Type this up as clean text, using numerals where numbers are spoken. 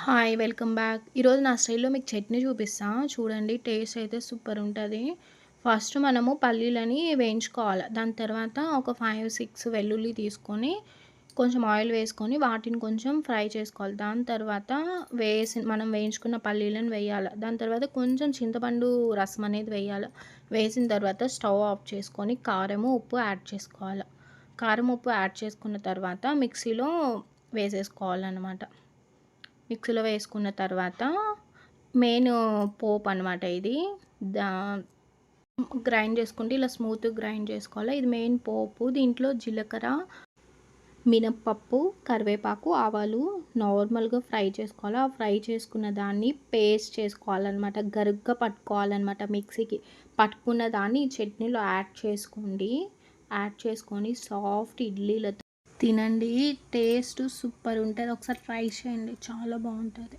Hi! Welcome back. ఈరోజు నా స్టైల్‌లో మీకు చట్నీ చూపిస్తా. చూడండి టేస్ట్ అయితే సూపర్ ఉంటది. ఫస్ట్ మనము పల్లీలని వేయించుకోవాలి. దాని తర్వాత ఒక 5, 6 వెల్లుల్లి తీసుకొని కొంచెం ఆయిల్ వేసుకొని వాటిని కొంచెం ఫ్రై చేసుకోవాలి. దాని తర్వాత మనం వేయించుకున్న పల్లీలను వేయాలి. దాని తర్వాత కొంచెం చింతపండు రసం అనేది వేయాలి. వేసిన తర్వాత స్టవ్ ఆఫ్ చేసుకొని కారము, ఉప్పు యాడ్ చేసుకోవాలి. కారం, ఉప్పు యాడ్ చేసుకున్న తర్వాత మిక్సీలో వేసేసుకోవాలనమాట. మిక్సీలో వేసుకున్న తర్వాత మెయిన్ పోపు అనమాట ఇది. దా గ్రైండ్ చేసుకుంటే ఇలా స్మూత్‌గా గ్రైండ్ చేసుకోవాలి. ఇది మెయిన్ పోపు. దీంట్లో జీలకర్ర, మినపప్పు, కరివేపాకు, ఆవాలు నార్మల్‌గా ఫ్రై చేసుకోవాలి. ఆ ఫ్రై చేసుకున్న దాన్ని పేస్ట్ చేసుకోవాలనమాట. గరుగ్గా పట్టుకోవాలనమాట మిక్సీకి. పట్టుకున్న దాన్ని ఈ చట్నీలో యాడ్ చేసుకోండి. యాడ్ చేసుకొని సాఫ్ట్ ఇడ్లీలతో తినండి. టేస్ట్ సూపర్ ఉంటది. ఒకసారి ట్రై చేయండి. చాలా బావుంటది.